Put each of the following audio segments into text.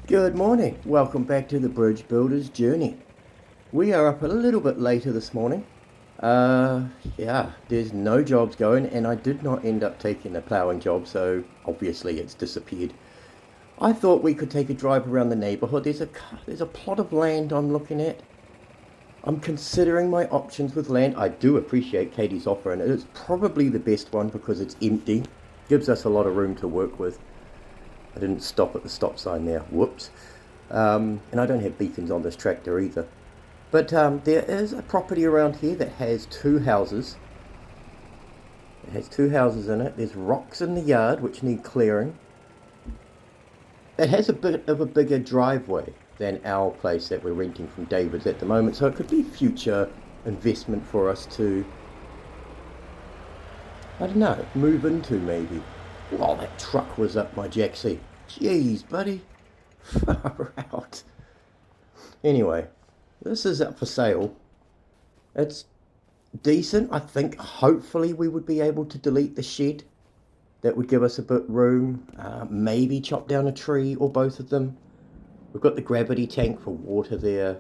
Good morning. Welcome back to the Bridge Builder's Journey. We are up a little bit later this morning. Yeah, there's no jobs going, and I did not end up taking the ploughing job, so obviously it's disappeared. I thought we could take a drive around the neighbourhood. There's a plot of land I'm looking at. I'm considering my options with land. I do appreciate Katie's offer, and it's probably the best one because it's empty. Gives us a lot of room to work with. I didn't stop at the stop sign there. Whoops. And I don't have beacons on this tractor either. But there is a property around here that has two houses. It has two houses in it. There's rocks in the yard which need clearing. It has a bit of a bigger driveway than our place that we're renting from David's at the moment. So it could be future investment for us to, I don't know, move into maybe. Wow, that truck was up my jacksie. Jeez, buddy. Far out. Anyway, this is up for sale. It's decent. I think hopefully we would be able to delete the shed. That would give us a bit room. Maybe chop down a tree or both of them. We've got the gravity tank for water there.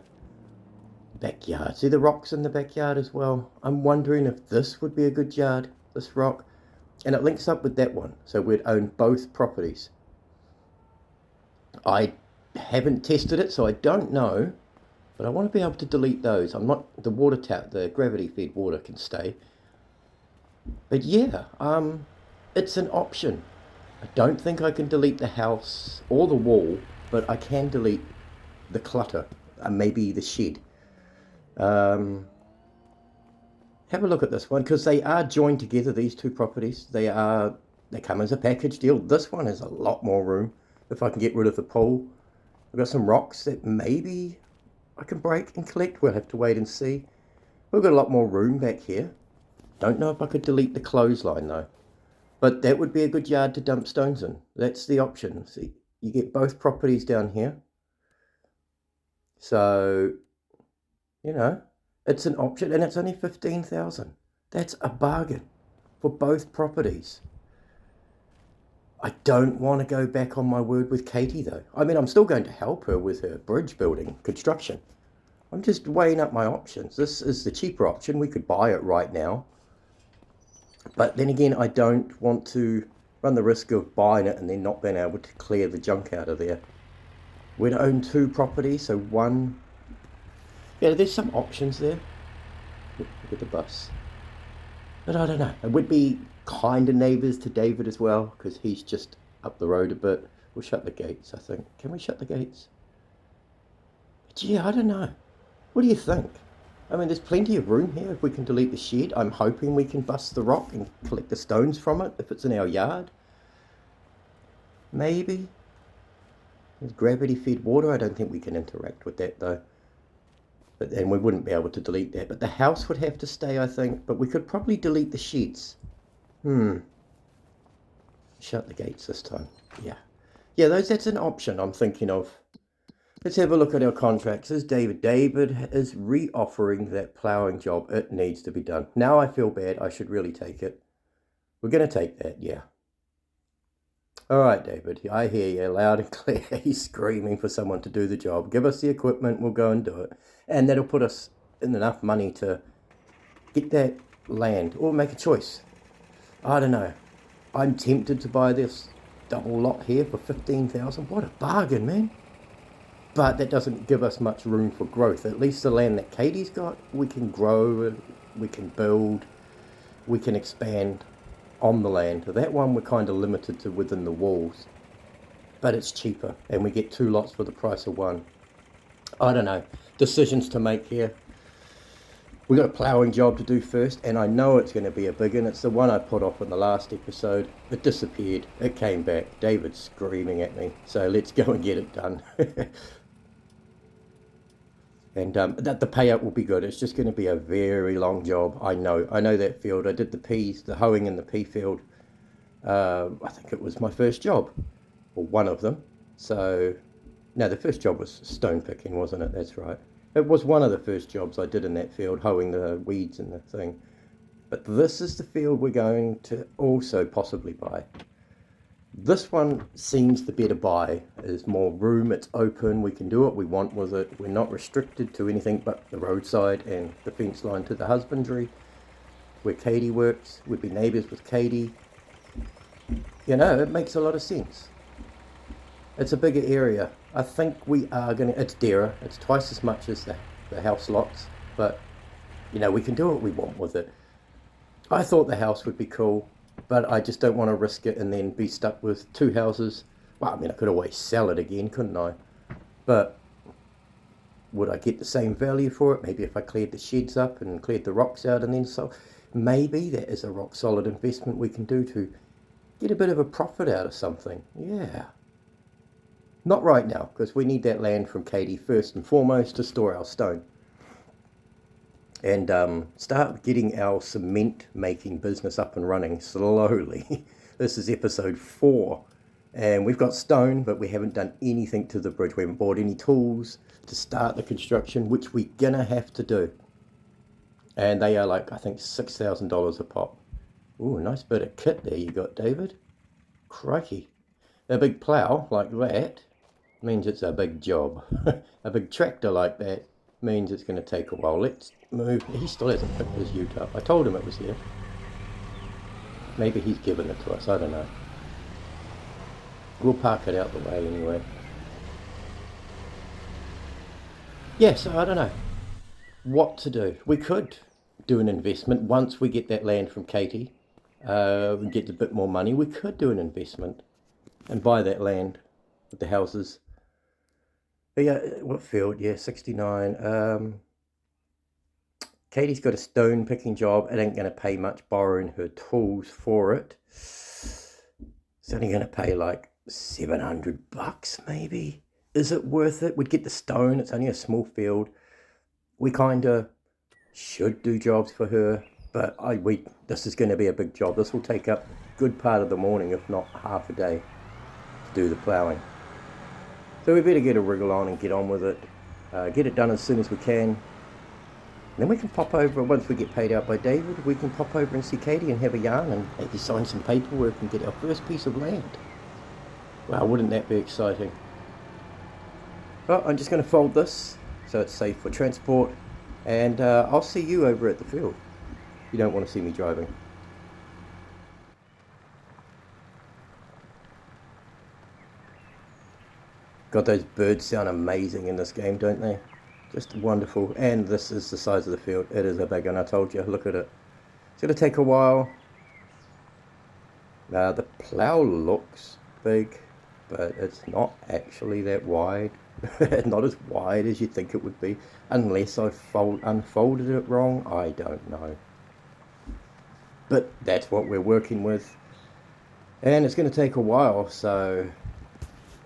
Backyard. See the rocks in the backyard as well? I'm wondering if this would be a good yard, this rock. And it links up with that one, so we'd own both properties. I haven't tested it, so I don't know, but I want to be able to delete those. I'm not, the water tap, the gravity fed water can stay. But yeah, it's an option. I don't think I can delete the house or the wall, but I can delete the clutter, maybe the shed. Have a look at this one, because they are joined together, these two properties. They come as a package deal. This one has a lot more room if I can get rid of the pole. I've got some rocks that maybe I can break and collect. We'll have to wait and see. We've got a lot more room back here. Don't know if I could delete the clothesline though. But that would be a good yard to dump stones in. That's the option. See, you get both properties down here. So, you know, it's an option, and it's only 15,000. That's a bargain for both properties. I don't want to go back on my word with Katie though. I mean, I'm still going to help her with her bridge building construction. I'm just weighing up my options. This is the cheaper option. We could buy it right now. But then again, I don't want to run the risk of buying it and then not being able to clear the junk out of there. We'd own two properties, so one. Yeah, there's some options there. Look at the bus. But I don't know. It would be kind of neighbours to David as well, because he's just up the road a bit. We'll shut the gates, I think. Can we shut the gates? But yeah, I don't know. What do you think? I mean, there's plenty of room here if we can delete the shed. I'm hoping we can bust the rock and collect the stones from it if it's in our yard. Maybe. There's gravity-fed water. I don't think we can interact with that though. But then we wouldn't be able to delete that. But the house would have to stay, I think. But we could probably delete the sheds. Shut the gates this time. Yeah. Yeah, that's an option I'm thinking of. Let's have a look at our contracts. There's David. David is re-offering that ploughing job. It needs to be done. Now I feel bad. I should really take it. We're going to take that, yeah. All right, David, I hear you loud and clear. He's screaming for someone to do the job. Give us the equipment, we'll go and do it. And that'll put us in enough money to get that land or make a choice. I don't know. I'm tempted to buy this double lot here for 15,000. What a bargain, man. But that doesn't give us much room for growth. At least the land that Katie's got, we can grow, we can build, we can expand on the land. That one we're kind of limited to within the walls, but it's cheaper and we get two lots for the price of one. I don't know, decisions to make here. We got a ploughing job to do first, and I know it's going to be a big one. It's the one I put off in the last episode. It disappeared, it came back. David's screaming at me, so let's go and get it done. And the payout will be good. It's just going to be a very long job. I know that field. I did the peas, the hoeing in the pea field. I think it was my first job, or one of them. So, no, the first job was stone picking, wasn't it? That's right. It was one of the first jobs I did in that field, hoeing the weeds and the thing. But this is the field we're going to also possibly buy. This one seems the better buy. There's more room, it's open, we can do what we want with it. We're not restricted to anything but the roadside and the fence line to the husbandry. Where Katie works, we'd be neighbours with Katie. You know, it makes a lot of sense. It's a bigger area. I think we are going to, it's dearer, it's twice as much as the house lots, but you know, we can do what we want with it. I thought the house would be cool, but I just don't want to risk it and then be stuck with two houses. Well, I mean, I could always sell it again, couldn't I? But would I get the same value for it? Maybe if I cleared the sheds up and cleared the rocks out and then so. Maybe that is a rock solid investment we can do to get a bit of a profit out of something. Yeah. Not right now, because we need that land from Katie first and foremost to store our stone. And start getting our cement making business up and running slowly. This is episode 4. And we've got stone, but we haven't done anything to the bridge. We haven't bought any tools to start the construction, which we're going to have to do. And they are like, I think, $6,000 a pop. Ooh, nice bit of kit there you got, David. Crikey. A big plough like that means it's a big job. A big tractor like that means it's going to take a while. Let's move. He still hasn't picked his ute up. I told him it was here. Maybe he's given it to us. I don't know. We'll park it out the way anyway. Yeah, so I don't know what to do. We could do an investment once we get that land from Katie. We get a bit more money. We could do an investment and buy that land with the houses. But yeah, what field? Yeah, 69. Katie's got a stone picking job. It ain't going to pay much borrowing her tools for it. It's only going to pay like $700 maybe. Is it worth it? We'd get the stone. It's only a small field. We kind of should do jobs for her, but this is going to be a big job. This will take up a good part of the morning, if not half a day, to do the ploughing. So we better get a wriggle on and get on with it. Get it done as soon as we can. And then we can pop over, once we get paid out by David, we can pop over and see Katie and have a yarn and maybe sign some paperwork and get our first piece of land. Wow, wouldn't that be exciting? Well, I'm just going to fold this so it's safe for transport, and I'll see you over at the field. You don't want to see me driving. God, those birds sound amazing in this game, don't they? Just wonderful. And this is the size of the field. It is a big one, I told you. Look at it. It's going to take a while. The plough looks big, but it's not actually that wide. Not as wide as you think it would be, unless I unfolded it wrong. I don't know. But that's what we're working with. And it's going to take a while, so...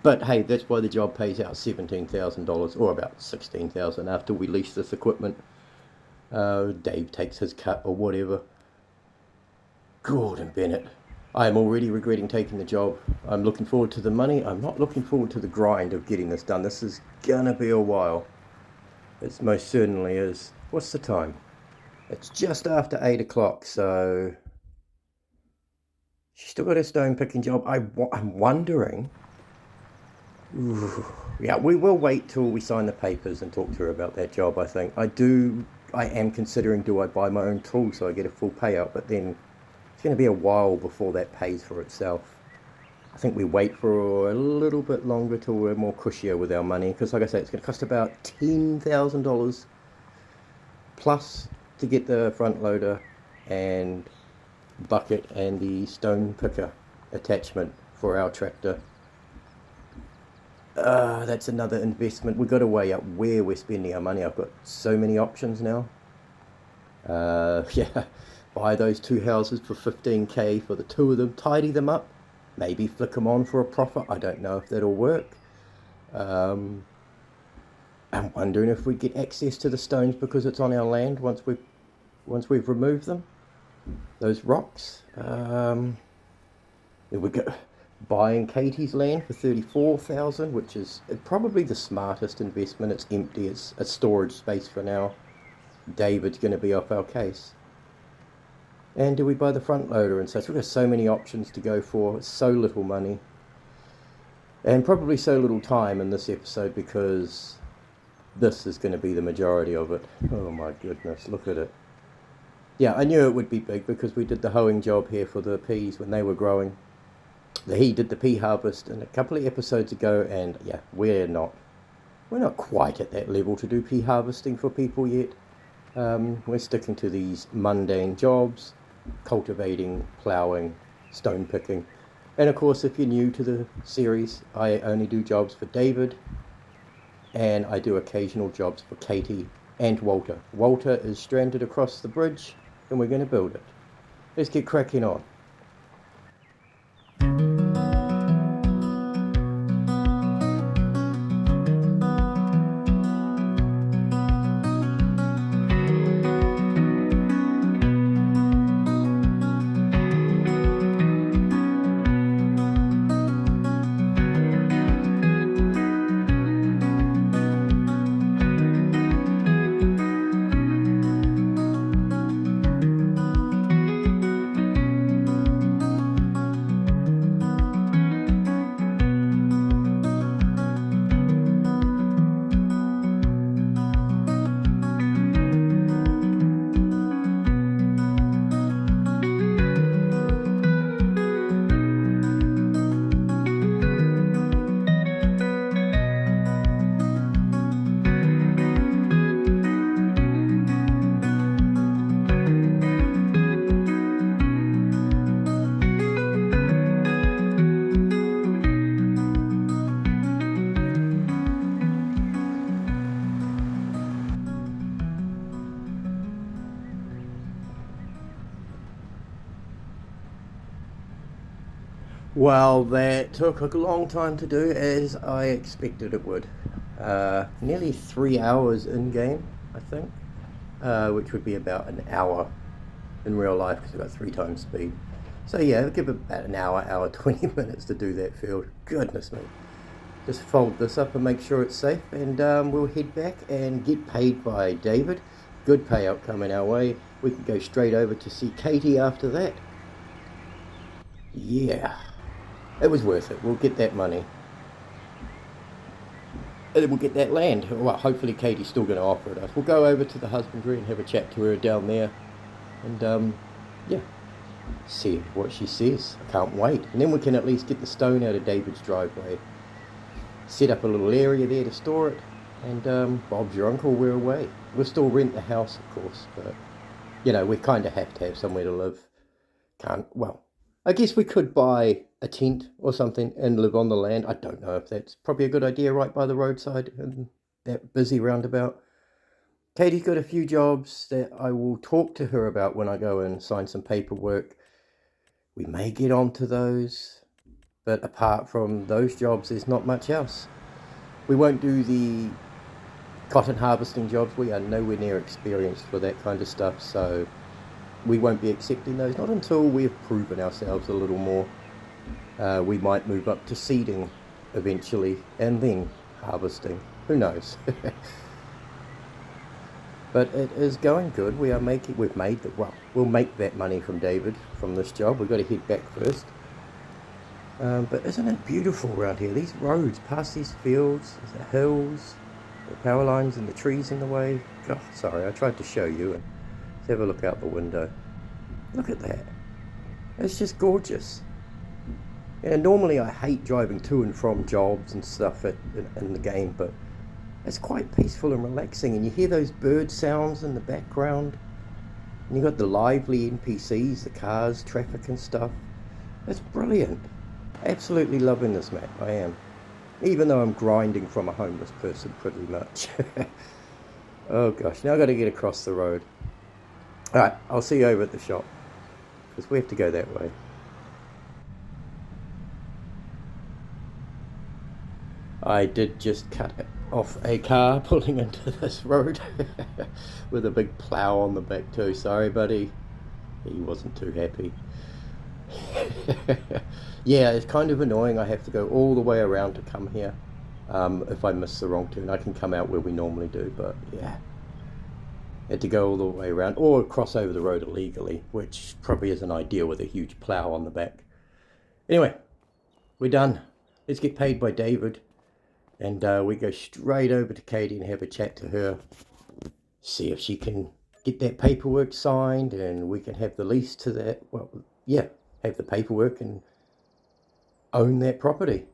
But hey, that's why the job pays out $17,000, or about $16,000 after we lease this equipment. Dave takes his cut or whatever. Gordon Bennett. I am already regretting taking the job. I'm looking forward to the money. I'm not looking forward to the grind of getting this done. This is gonna be a while. It most certainly is. What's the time? It's just after 8 o'clock, so... She's still got her stone picking job. I'm wondering... Ooh, yeah, we will wait till we sign the papers and talk to her about that job, I think. I am considering, do I buy my own tools so I get a full payout, but then it's going to be a while before that pays for itself. I think we wait for a little bit longer till we're more cushier with our money, because like I say, it's going to cost about $10,000 plus to get the front loader and bucket and the stone picker attachment for our tractor. That's another investment. We've got to weigh up where we're spending our money. I've got so many options now. Yeah, buy those two houses for $15,000 for the two of them, tidy them up, maybe flick them on for a profit. I don't know if that'll work. I'm wondering if we get access to the stones because it's on our land once we've removed them. Those rocks. There we go. Buying Katie's land for $34,000, which is probably the smartest investment. It's empty. It's a storage space for now. David's going to be off our case. And do we buy the front loader and such? We've got so many options to go for, so little money. And probably so little time in this episode because this is going to be the majority of it. Oh my goodness, look at it. Yeah, I knew it would be big because we did the hoeing job here for the peas when they were growing. He did the pea harvest a couple of episodes ago, and yeah, we're not quite at that level to do pea harvesting for people yet. We're sticking to these mundane jobs, cultivating, ploughing, stone picking. And of course, if you're new to the series, I only do jobs for David, and I do occasional jobs for Katie and Walter. Walter is stranded across the bridge, and we're going to build it. Let's get cracking on. Well, that took a long time to do, as I expected it would. Nearly 3 hours in game, I think, which would be about an hour in real life because I've got 3 times speed. So yeah, it'll give about an hour 20 minutes to do that field. Goodness me. Just fold this up and make sure it's safe, and we'll head back and get paid by David. Good payout coming our way. We can go straight over to see Katie after that. Yeah. It was worth it. We'll get that money. And then we'll get that land. Well, hopefully Katie's still going to offer it us. We'll go over to the husbandry and have a chat to her down there. And, yeah, see what she says. I can't wait. And then we can at least get the stone out of David's driveway. Set up a little area there to store it. And, Bob's your uncle, we're away. We'll still rent the house, of course. But, you know, we kind of have to have somewhere to live. I guess we could buy a tent or something and live on the land. I don't know if that's probably a good idea right by the roadside and that busy roundabout. Katie's got a few jobs that I will talk to her about when I go and sign some paperwork. We may get onto those, but apart from those jobs, there's not much else. We won't do the cotton harvesting jobs. We are nowhere near experienced for that kind of stuff, so we won't be accepting those, not until we've proven ourselves a little more. We might move up to seeding eventually, and then harvesting. Who knows? But it is going good. We'll make that money from David from this job. We've got to head back first. But isn't it beautiful around here? These roads past these fields, the hills, the power lines and the trees in the way. God, sorry, I tried to show you. Let's have a look out the window. Look at that. It's just gorgeous. And normally I hate driving to and from jobs and stuff in the game, but it's quite peaceful and relaxing. And you hear those bird sounds in the background. And you've got the lively NPCs, the cars, traffic and stuff. It's brilliant. Absolutely loving this map, I am. Even though I'm grinding from a homeless person pretty much. Oh gosh, now I've got to get across the road. Alright, I'll see you over at the shop, because we have to go that way. I did just cut off a car pulling into this road with a big plough on the back too. Sorry buddy, he wasn't too happy. Yeah, it's kind of annoying. I have to go all the way around to come here. If I miss the wrong turn, I can come out where we normally do, but yeah. Had to go all the way around or cross over the road illegally, which probably isn't ideal with a huge plough on the back. Anyway, we're done. Let's get paid by David, and we go straight over to Katie and have a chat to her, see if she can get that paperwork signed, and we can have the lease to that. Well, yeah, have the paperwork and own that property.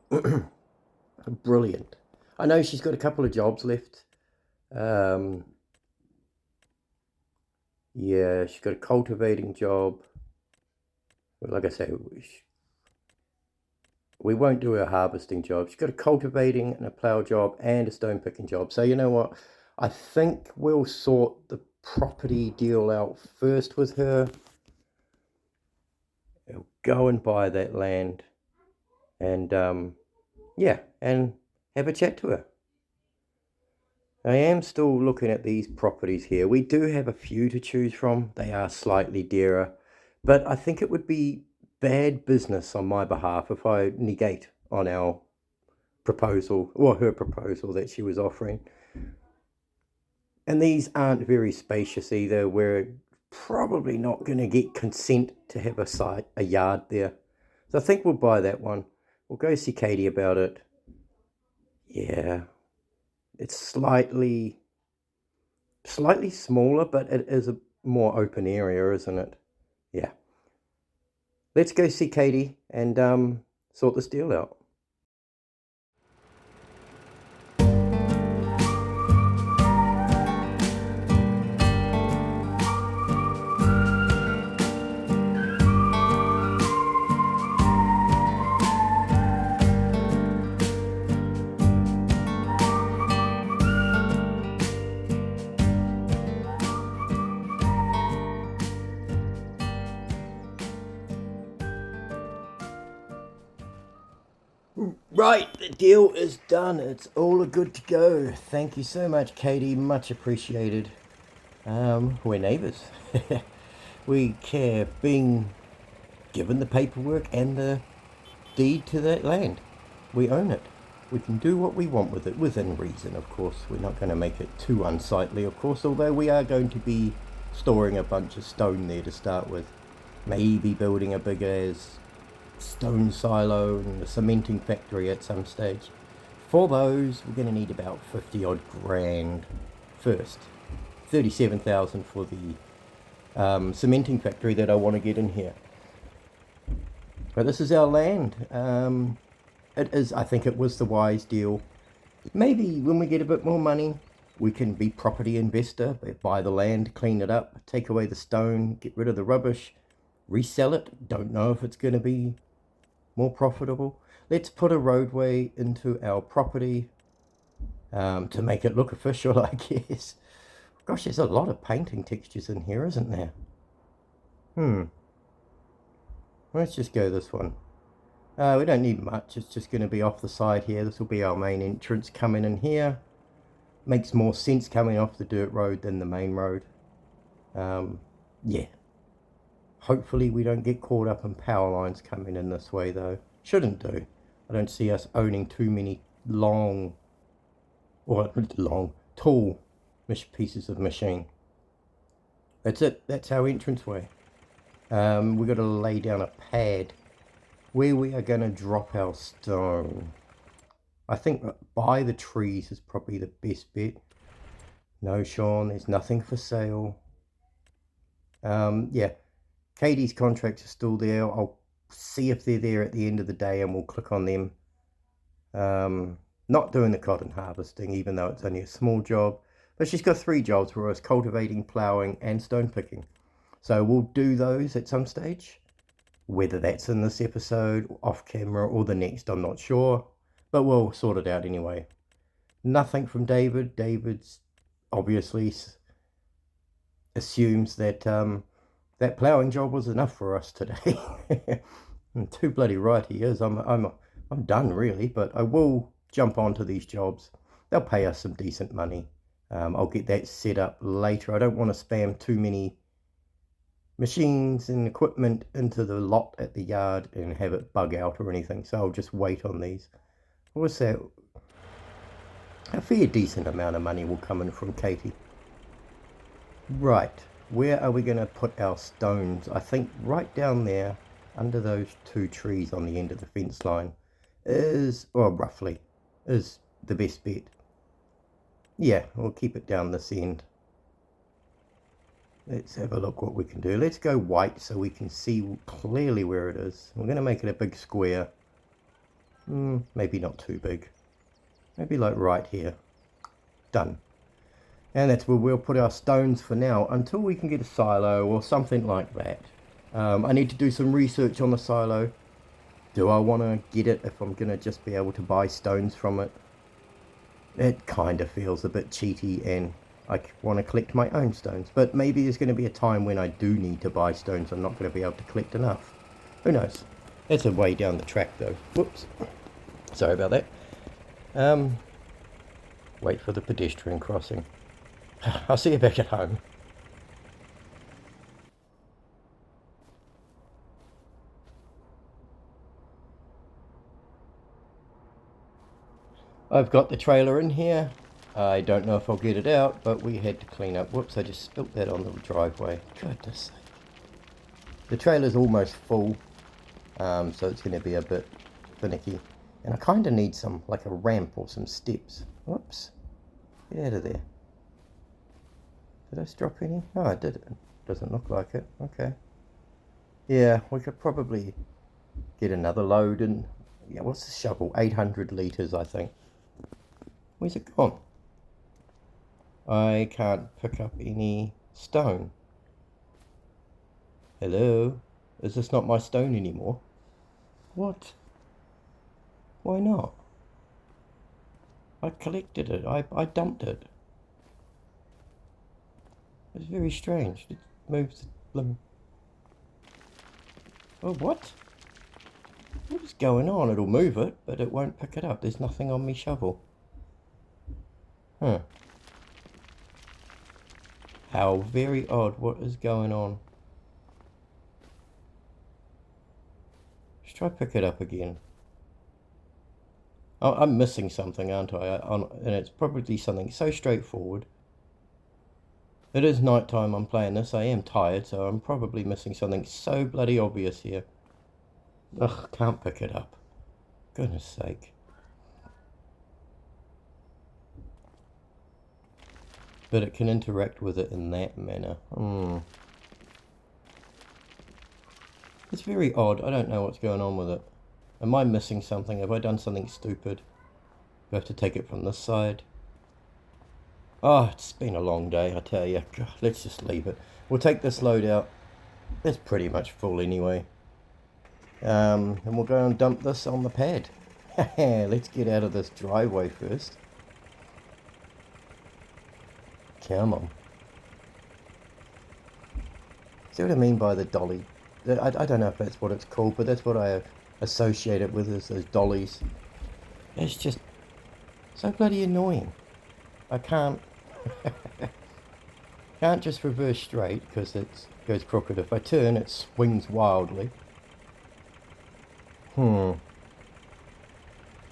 Brilliant. I know she's got a couple of jobs left. Yeah, she's got a cultivating job. Like I say, we won't do a harvesting job. She's got a cultivating and a plough job and a stone picking job. So you know what? I think we'll sort the property deal out first with her. We'll go and buy that land and yeah, and have a chat to her. I am still looking at these properties here. We do have a few to choose from. They are slightly dearer, but I think it would be bad business on my behalf if I negate on our proposal, or her proposal that she was offering. And these aren't very spacious either. We're probably not going to get consent to have a yard there. So I think we'll buy that one. We'll go see Katie about it. Yeah, it's slightly smaller, but it is a more open area, isn't it? Yeah. Let's go see Katie and sort this deal out. Right, the deal is done. It's all good to go. Thank you so much, Katie. Much appreciated. We're neighbours. We care being given the paperwork and the deed to that land. We own it. We can do what we want with it, within reason, of course. We're not going to make it too unsightly, of course, although we are going to be storing a bunch of stone there to start with. Maybe building a big as stone silo and a cementing factory at some stage. For those, we're going to need about 50 odd grand first. 37,000 for the cementing factory that I want to get in here. But this is our land. It is, I think it was the wise deal. Maybe when we get a bit more money, we can be property investor, buy the land, clean it up, take away the stone, get rid of the rubbish, resell it. Don't know if it's going to be more profitable. Let's put a roadway into our property to make it look official, I guess. Gosh, there's a lot of painting textures in here, isn't there? Let's just go this one. We don't need much. It's just going to be off the side here. This will be our main entrance coming in here. Makes more sense coming off the dirt road than the main road. Yeah. Hopefully we don't get caught up in power lines coming in this way though. Shouldn't do. I don't see us owning too many tall pieces of machine. That's it. That's our entranceway. We've got to lay down a pad where we are going to drop our stone. I think by the trees is probably the best bet. No, Sean, there's nothing for sale. Yeah. Katie's contracts are still there. I'll see if they're there at the end of the day and we'll click on them. Not doing the cotton harvesting, even though it's only a small job. But she's got 3 jobs, whereas cultivating, ploughing and stone picking. So we'll do those at some stage. Whether that's in this episode, off camera, or the next, I'm not sure. But we'll sort it out anyway. Nothing from David. David's obviously assumes that that ploughing job was enough for us today. Too bloody right he is. I'm done really, but I will jump onto these jobs. They'll pay us some decent money. I'll get that set up later. I don't want to spam too many machines and equipment into the lot at the yard and have it bug out or anything, so I'll just wait on these. What's that? A fair decent amount of money will come in from Katie. Right, where are we going to put our stones? I think right down there, under those two trees on the end of the fence line, is, or roughly, is the best bet. Yeah, we'll keep it down this end. Let's have a look what we can do. Let's go white so we can see clearly where it is. We're going to make it a big square. Maybe not too big. Maybe like right here. Done. And that's where we'll put our stones for now until we can get a silo or something like that. I need to do some research on the silo. Do I want to get it if I'm going to just be able to buy stones from it? It kind of feels a bit cheaty, and I want to collect my own stones. But maybe there's going to be a time when I do need to buy stones. I'm not going to be able to collect enough. Who knows? That's a way down the track though. Whoops. Sorry about that. Wait for the pedestrian crossing. I'll see you back at home. I've got the trailer in here. I don't know if I'll get it out, but we had to clean up. Whoops, I just spilt that on the driveway. Goodness sake. The trailer's almost full, so it's going to be a bit finicky. And I kind of need some, like a ramp or some steps. Whoops. Get out of there. Did I drop any? No, I didn't. Doesn't look like it. Okay. Yeah, we could probably get another load and... Yeah, what's the shovel? 800 litres, I think. Where's it gone? I can't pick up any stone. Hello? Is this not my stone anymore? What? Why not? I collected it. I dumped it. It's very strange. It moves the... Oh, what? What is going on? It'll move it, but it won't pick it up. There's nothing on me shovel. Huh. How very odd. What is going on? Let's try pick it up again. Oh, I'm missing something, aren't I? And it's probably something so straightforward. It is night time. I'm playing this. I am tired, so I'm probably missing something so bloody obvious here. Ugh, can't pick it up. Goodness sake. But it can interact with it in that manner. It's very odd. I don't know what's going on with it. Am I missing something? Have I done something stupid? Do I have to take it from this side? Oh, it's been a long day, I tell you. God, let's just leave it. We'll take this load out. It's pretty much full anyway. And we'll go and dump this on the pad. Let's get out of this driveway first. Come on. See what I mean by the dolly? I don't know if that's what it's called, but that's what I associate it with, is those dollies. It's just so bloody annoying. I can't just reverse straight because it goes crooked. If I turn, it swings wildly. I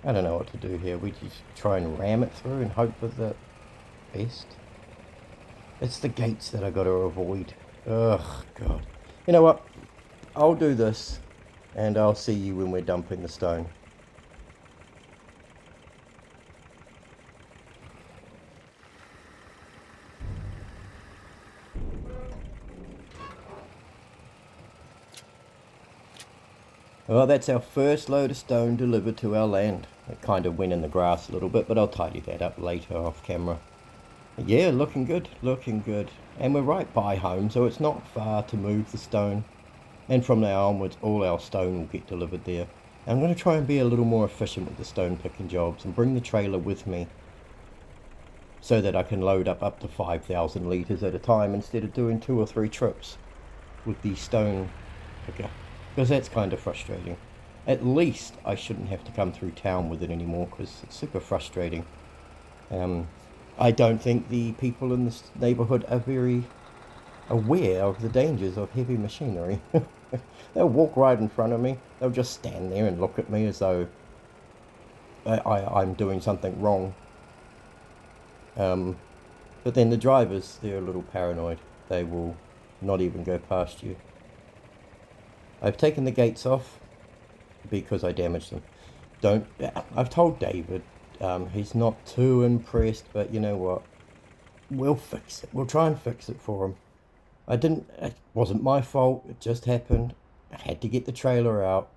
don't know what to do here. We just try and ram it through and hope for the best. It's the gates that I got to avoid. Ugh, God. You know what? I'll do this, and I'll see you when we're dumping the stone. Well, that's our first load of stone delivered to our land. It kind of went in the grass a little bit, but I'll tidy that up later off camera. Yeah, looking good, looking good. And we're right by home, so it's not far to move the stone. And from now onwards, all our stone will get delivered there. And I'm going to try and be a little more efficient with the stone picking jobs and bring the trailer with me so that I can load up to 5,000 litres at a time instead of doing 2 or 3 trips with the stone picker. Because that's kind of frustrating. At least I shouldn't have to come through town with it anymore because it's super frustrating. I don't think the people in this neighbourhood are very aware of the dangers of heavy machinery. They'll walk right in front of me. They'll just stand there and look at me as though I'm doing something wrong. But then the drivers, they're a little paranoid. they will not even go past you. I've taken the gates off because I damaged them. I've told David, he's not too impressed, but you know what? We'll fix it. We'll try and fix it for him. It wasn't my fault. It just happened. I had to get the trailer out.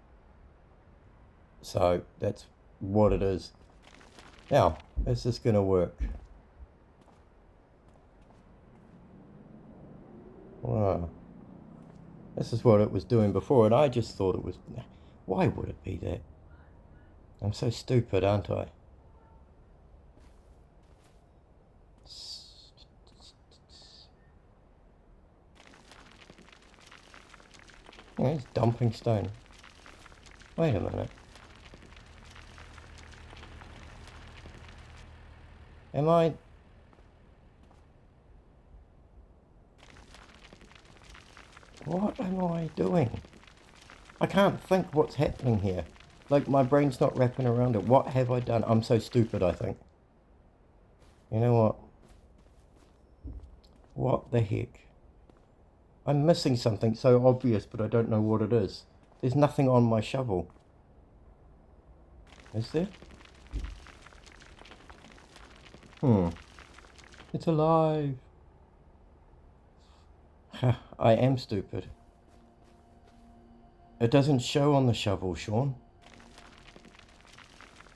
So that's what it is. Now, is this going to work? Wow. This is what it was doing before, and I just thought it was... Why would it be that? I'm so stupid, aren't I? Oh, it's dumping stone. Wait a minute. Am I... What am I doing? I can't think what's happening here. Like, my brain's not wrapping around it. What have I done? I'm so stupid, I think. You know what? What the heck? I'm missing something so obvious, but I don't know what it is. There's nothing on my shovel. Is there? It's alive. I am stupid. It doesn't show on the shovel, Sean.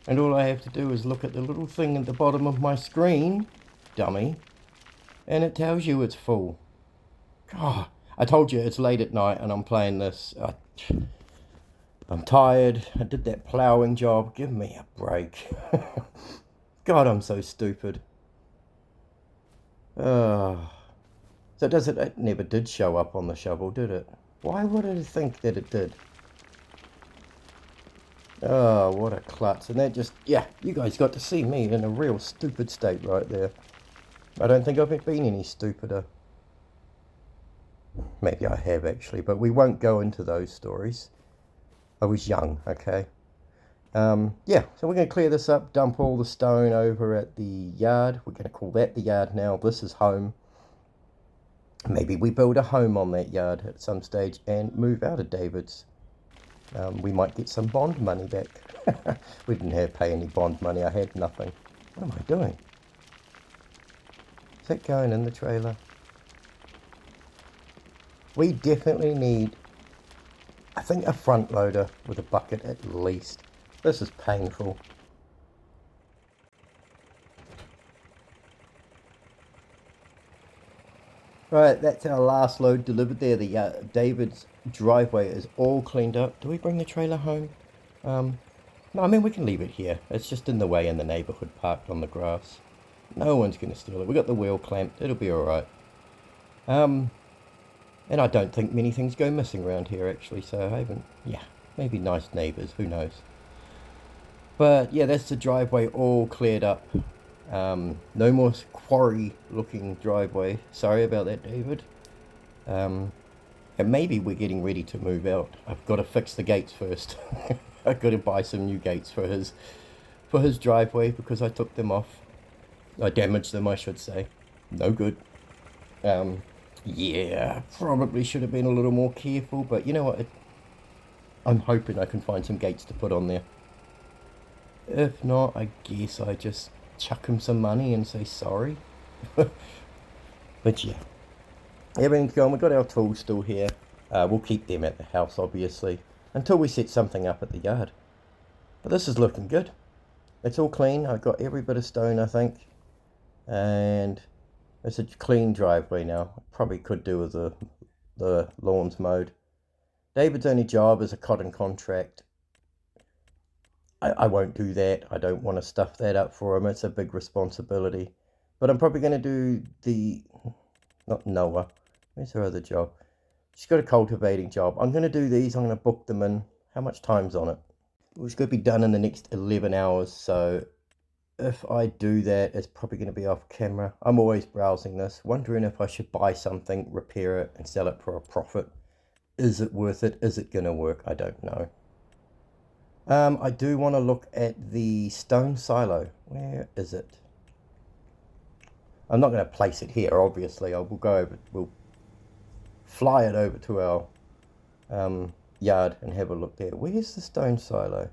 And all I have to do is look at the little thing at the bottom of my screen, dummy, and it tells you it's full. God, I told you it's late at night and I'm playing this. I'm tired. I did that ploughing job. Give me a break. God, I'm so stupid. So it never did show up on the shovel, did it? Why would I think that it did? Oh, what a klutz. And that just, yeah, you guys got to see me in a real stupid state right there. I don't think I've been any stupider. Maybe I have actually, but we won't go into those stories. I was young, okay? Yeah, so we're going to clear this up, dump all the stone over at the yard. We're going to call that the yard now. This is home. Maybe we build a home on that yard at some stage and move out of David's. We might get some bond money back. We didn't have to pay any bond money. I had nothing. What am I doing? Is that going in the trailer? We definitely need, I think, a front loader with a bucket at least. This is painful. Right, that's our last load delivered there. The David's driveway is all cleaned up. Do we bring the trailer home? No, I mean, we can leave it here. It's just in the way in the neighborhood, parked on the grass. No one's going to steal it. We got the wheel clamped. It'll be all right. And I don't think many things go missing around here, actually. So I haven't... Yeah, maybe nice neighbors. Who knows? But yeah, that's the driveway all cleared up. No more quarry looking driveway. Sorry about that, David. And maybe we're getting ready to move out. I've got to fix the gates first. I've got to buy some new gates for his driveway because I took them off. I damaged them, I should say. No good. Yeah, probably should have been a little more careful, but you know what? I'm hoping I can find some gates to put on there. If not, I guess I just chuck him some money and say sorry. But yeah, everything's going. We've got our tools still here. We'll keep them at the house, obviously, until we set something up at the yard. But this is looking good. It's all clean. I've got every bit of stone, I think. And it's a clean driveway now. Probably could do with the lawns mowed. David's only job is a cotton contract. I won't do that. I don't want to stuff that up for him. It's a big responsibility. But I'm probably going to do not Noah. Where's her other job? She's got a cultivating job. I'm going to do these. I'm going to book them in. How much time's on it? It's going to be done in the next 11 hours. So if I do that, it's probably going to be off camera. I'm always browsing this, wondering if I should buy something, repair it, and sell it for a profit. Is it worth it? Is it going to work? I don't know. I do want to look at the stone silo. Where is it? I'm not going to place it here, obviously. We'll go over. We'll fly it over to our yard and have a look there. Where's the stone silo?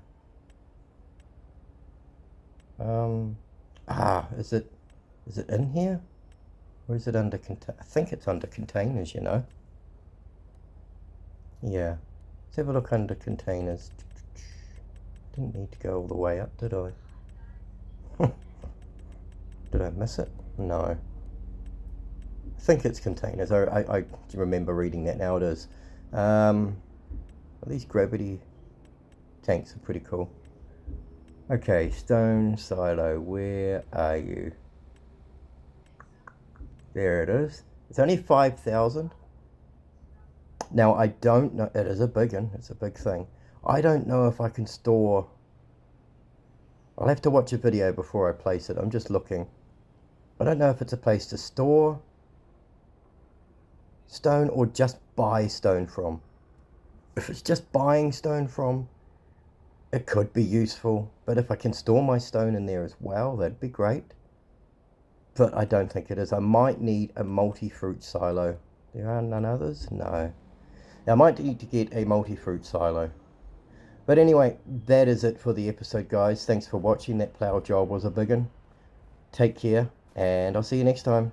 Is it in here? Or is it under I think it's under containers, you know. Yeah. Let's have a look under containers. Didn't need to go all the way up, did I? Did I miss it? No. I think it's containers. I remember reading that. Now it is. These gravity tanks are pretty cool. Okay, stone silo, where are you? There it is. It's only 5,000. Now I don't know, it is a big one, it's a big thing. I don't know if I can store, I'll have to watch a video before I place it. I'm just looking. I don't know if it's a place to store stone or just buy stone from. If it's just buying stone from, it could be useful, but if I can store my stone in there as well, that'd be great. But I don't think it is. I might need a multi-fruit silo. There are none others? No. Now, I might need to get a multi-fruit silo. But anyway, that is it for the episode, guys. Thanks for watching. That plow job was a big one. Take care, and I'll see you next time.